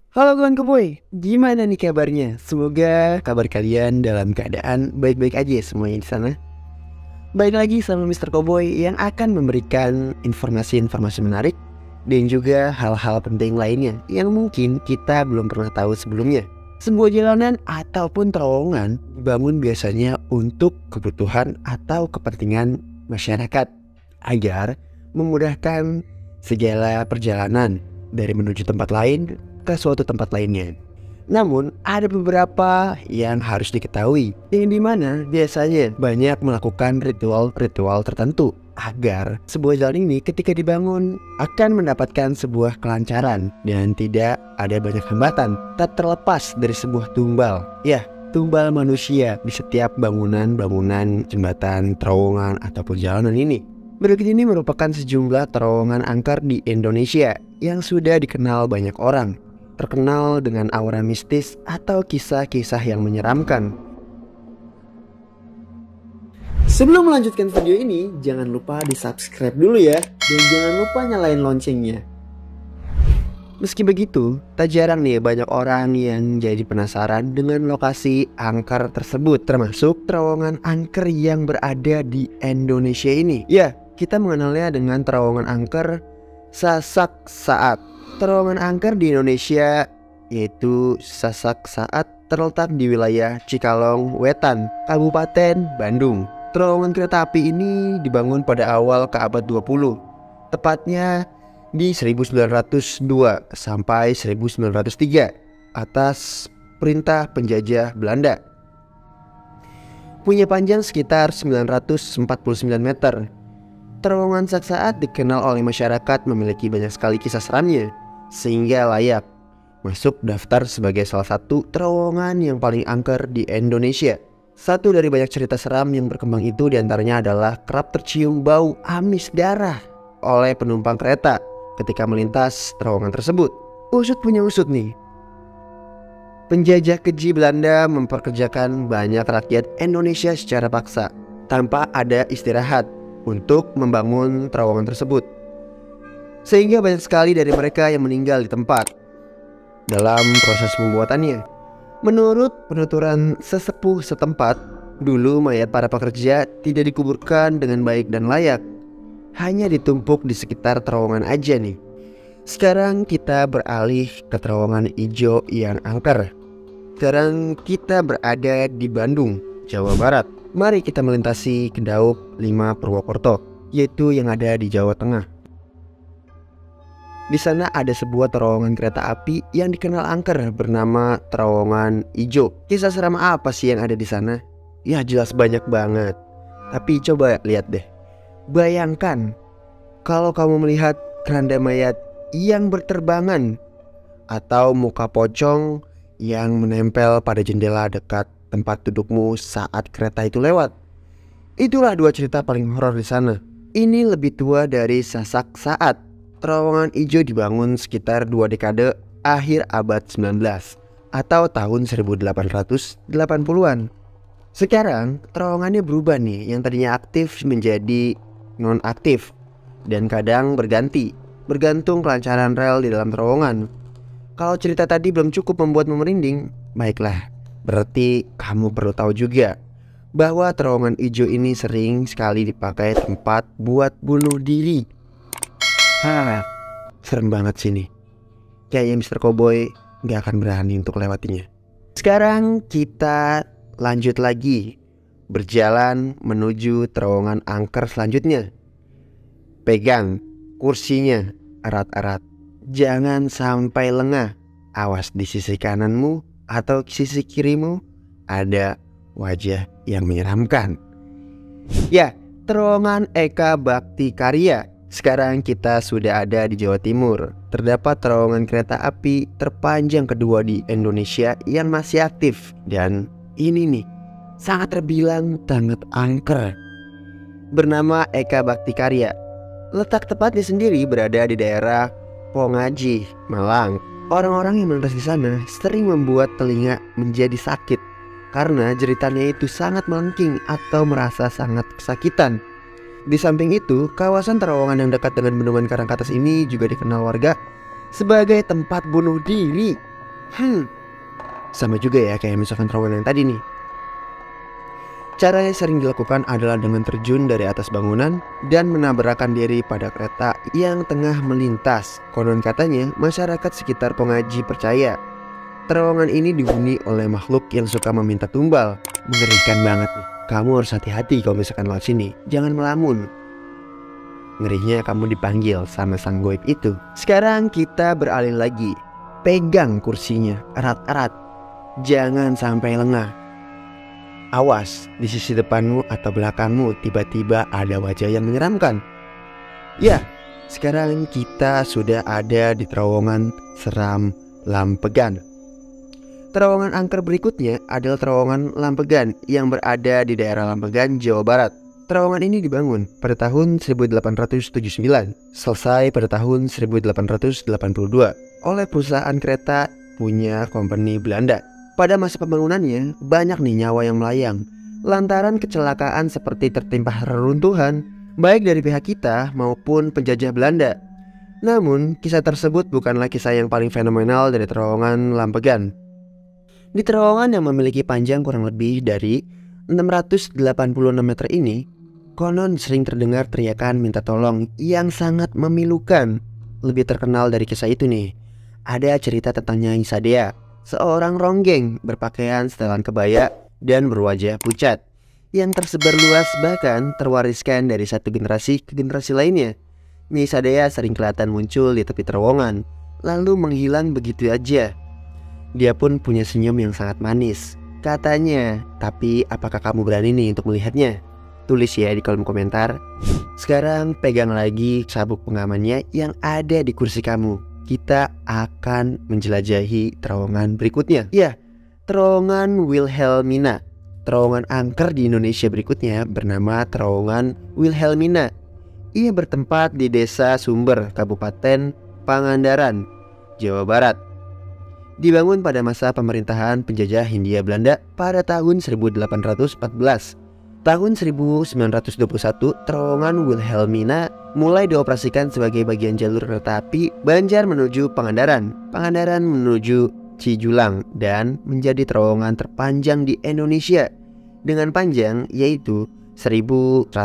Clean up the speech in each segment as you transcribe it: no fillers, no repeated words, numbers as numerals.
Halo kawan keboy, gimana nih kabarnya? Semoga kabar kalian dalam keadaan baik-baik aja semuanya di sana. Baik lagi sama Mr. Cowboy yang akan memberikan informasi-informasi menarik dan juga hal-hal penting lainnya yang mungkin kita belum pernah tahu sebelumnya. Sebuah jalanan ataupun terowongan dibangun biasanya untuk kebutuhan atau kepentingan masyarakat agar memudahkan segala perjalanan dari menuju tempat lain ke suatu tempat lainnya. Namun ada beberapa yang harus diketahui, yang dimana biasanya banyak melakukan ritual-ritual tertentu agar sebuah jalan ini ketika dibangun akan mendapatkan sebuah kelancaran dan tidak ada banyak hambatan. Tak terlepas dari sebuah tumbal, ya, tumbal manusia di setiap bangunan-bangunan, jembatan, terowongan ataupun jalanan ini. Berikut ini merupakan sejumlah terowongan angker di Indonesia yang sudah dikenal banyak orang, terkenal dengan aura mistis atau kisah-kisah yang menyeramkan. Sebelum melanjutkan video ini, jangan lupa di subscribe dulu ya, dan jangan lupa nyalain loncengnya. Meski begitu, tak jarang nih banyak orang yang jadi penasaran dengan lokasi angker tersebut, termasuk terowongan angker yang berada di Indonesia ini. Ya, kita mengenalnya dengan terowongan angker Sasak Saat. Terowongan angker di Indonesia yaitu Sasak Saat terletak di wilayah Cikalong Wetan, Kabupaten Bandung. Terowongan kereta api ini dibangun pada awal ke abad 20, tepatnya di 1902 sampai 1903 atas perintah penjajah Belanda. Punya panjang sekitar 949 meter. Terowongan Sasak Saat dikenal oleh masyarakat memiliki banyak sekali kisah seramnya, sehingga layak masuk daftar sebagai salah satu terowongan yang paling angker di Indonesia. Satu dari banyak cerita seram yang berkembang itu diantaranya adalah kerap tercium bau amis darah oleh penumpang kereta ketika melintas terowongan tersebut. Usut punya usut nih, penjajah keji Belanda memperkerjakan banyak rakyat Indonesia secara paksa tanpa ada istirahat untuk membangun terowongan tersebut, sehingga banyak sekali dari mereka yang meninggal di tempat dalam proses pembuatannya. Menurut penuturan sesepuh setempat, dulu mayat para pekerja tidak dikuburkan dengan baik dan layak, hanya ditumpuk di sekitar terowongan aja nih. Sekarang kita beralih ke terowongan hijau yang angker. Sekarang kita berada di Bandung, Jawa Barat. Mari kita melintasi ke Daup 5 Purwokerto, yaitu yang ada di Jawa Tengah. Di sana ada sebuah terowongan kereta api yang dikenal angker bernama Terowongan Ijo. Kisah seram apa sih yang ada di sana? Ya jelas banyak banget. Tapi coba lihat deh. Bayangkan kalau kamu melihat keranda mayat yang berterbangan atau muka pocong yang menempel pada jendela dekat tempat dudukmu saat kereta itu lewat. Itulah dua cerita paling horor di sana. Ini lebih tua dari Sasak Saat. Terowongan Ijo dibangun sekitar 2 dekade akhir abad 19 atau tahun 1880-an. Sekarang terowongannya berubah nih, yang tadinya aktif menjadi non-aktif dan kadang berganti, bergantung kelancaran rel di dalam terowongan. Kalau cerita tadi belum cukup membuatmu merinding, baiklah, berarti kamu perlu tahu juga bahwa terowongan Ijo ini sering sekali dipakai tempat buat bunuh diri. Serem banget sini. Kayaknya Mr. Cowboy gak akan berani untuk lewatinya. Sekarang kita lanjut lagi, berjalan menuju terowongan angker selanjutnya. Pegang kursinya erat-erat, jangan sampai lengah. Awas, di sisi kananmu atau sisi kirimu ada wajah yang menyeramkan. Ya, terowongan Eka Bakti Karya. Sekarang kita sudah ada di Jawa Timur. Terdapat terowongan kereta api terpanjang kedua di Indonesia yang masih aktif. Dan ini nih, sangat terbilang sangat angker, bernama Eka Bakti Karya. Letak tepatnya sendiri berada di daerah Pongaji, Malang. Orang-orang yang melintas di sana sering membuat telinga menjadi sakit karena jeritannya itu sangat melengking atau merasa sangat kesakitan. Di samping itu, kawasan terowongan yang dekat dengan bendungan Karangkatas ini juga dikenal warga sebagai tempat bunuh diri. Sama juga ya kayak misalkan terowongan yang tadi nih. Cara yang sering dilakukan adalah dengan terjun dari atas bangunan dan menabrakkan diri pada kereta yang tengah melintas. Konon katanya masyarakat sekitar Pongaji percaya terowongan ini dihuni oleh makhluk yang suka meminta tumbal. Mengerikan banget nih. Kamu harus hati-hati kalau misalkan lewat sini. Jangan melamun. Ngerinya kamu dipanggil sama sang goib itu. Sekarang kita beralih lagi. Pegang kursinya erat-erat. Jangan sampai lengah. Awas, di sisi depanmu atau belakangmu tiba-tiba ada wajah yang menyeramkan. Ya, sekarang kita sudah ada di terowongan Seram Lampegan. Terowongan angker berikutnya adalah terowongan Lampegan yang berada di daerah Lampegan, Jawa Barat. Terowongan ini dibangun pada tahun 1879, selesai pada tahun 1882 oleh perusahaan kereta punya company Belanda. Pada masa pembangunannya, banyak nih nyawa yang melayang lantaran kecelakaan seperti tertimpa reruntuhan, baik dari pihak kita maupun penjajah Belanda. Namun, kisah tersebut bukanlah kisah yang paling fenomenal dari terowongan Lampegan. Di terowongan yang memiliki panjang kurang lebih dari 686 meter ini, konon sering terdengar teriakan minta tolong yang sangat memilukan. Lebih terkenal dari kisah itu nih, ada cerita tentang Nyai Sadea, seorang ronggeng berpakaian setelan kebaya dan berwajah pucat yang tersebar luas bahkan terwariskan dari satu generasi ke generasi lainnya. Nyai Sadea sering kelihatan muncul di tepi terowongan lalu menghilang begitu aja. Dia pun punya senyum yang sangat manis katanya. Tapi apakah kamu berani nih untuk melihatnya? Tulis ya di kolom komentar. Sekarang pegang lagi sabuk pengamannya yang ada di kursi kamu. Kita akan menjelajahi terowongan berikutnya. Ya, terowongan Wilhelmina. Terowongan angker di Indonesia berikutnya bernama terowongan Wilhelmina. Ia bertempat di Desa Sumber, Kabupaten Pangandaran, Jawa Barat. Dibangun pada masa pemerintahan penjajah Hindia Belanda pada tahun 1814. Tahun 1921, terowongan Wilhelmina mulai dioperasikan sebagai bagian jalur kereta api Banjar menuju Pangandaran, Pangandaran menuju Cijulang, dan menjadi terowongan terpanjang di Indonesia dengan panjang yaitu 1116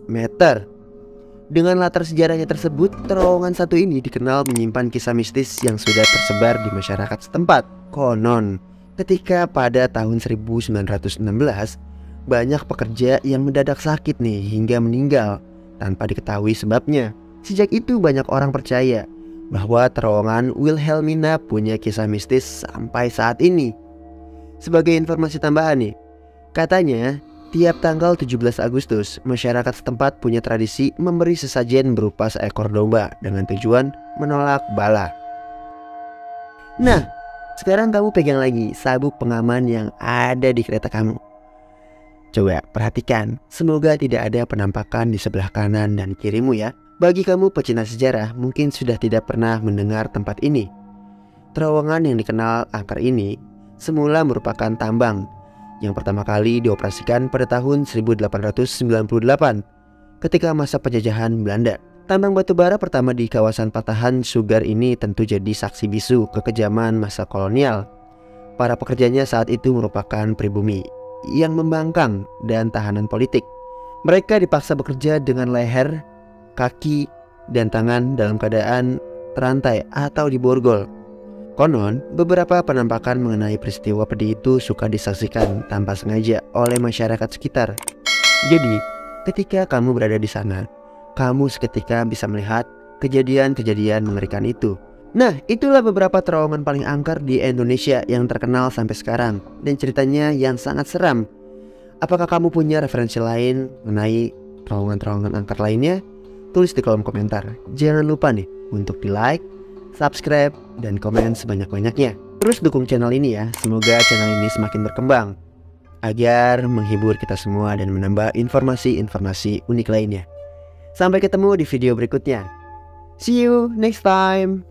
meter. Dengan latar sejarahnya tersebut, terowongan satu ini dikenal menyimpan kisah mistis yang sudah tersebar di masyarakat setempat. Konon, ketika pada tahun 1916 banyak pekerja yang mendadak sakit nih hingga meninggal tanpa diketahui sebabnya. Sejak itu banyak orang percaya bahwa terowongan Wilhelmina punya kisah mistis sampai saat ini. Sebagai informasi tambahan nih, katanya tiap tanggal 17 Agustus masyarakat setempat punya tradisi memberi sesajen berupa seekor domba dengan tujuan menolak bala. Nah, sekarang kamu pegang lagi sabuk pengaman yang ada di kereta kamu. Coba perhatikan, semoga tidak ada penampakan di sebelah kanan dan kirimu ya. Bagi kamu pecinta sejarah mungkin sudah tidak pernah mendengar tempat ini. Terowongan yang dikenal angker ini semula merupakan tambang yang pertama kali dioperasikan pada tahun 1898 ketika masa penjajahan Belanda. Tambang batubara pertama di kawasan Patahan Sugar ini tentu jadi saksi bisu kekejaman masa kolonial. Para pekerjanya saat itu merupakan pribumi yang membangkang dan tahanan politik. Mereka dipaksa bekerja dengan leher, kaki, dan tangan dalam keadaan terantai atau diborgol. Konon, beberapa penampakan mengenai peristiwa pedih itu suka disaksikan tanpa sengaja oleh masyarakat sekitar. Jadi, ketika kamu berada di sana, kamu seketika bisa melihat kejadian-kejadian mengerikan itu. Nah, itulah beberapa terowongan paling angker di Indonesia yang terkenal sampai sekarang dan ceritanya yang sangat seram. Apakah kamu punya referensi lain mengenai terowongan-terowongan angker lainnya? Tulis di kolom komentar. Jangan lupa nih untuk di like, subscribe, dan komen sebanyak-banyaknya. Terus dukung channel ini ya. Semoga channel ini semakin berkembang agar menghibur kita semua dan menambah informasi-informasi unik lainnya. Sampai ketemu di video berikutnya. See you next time.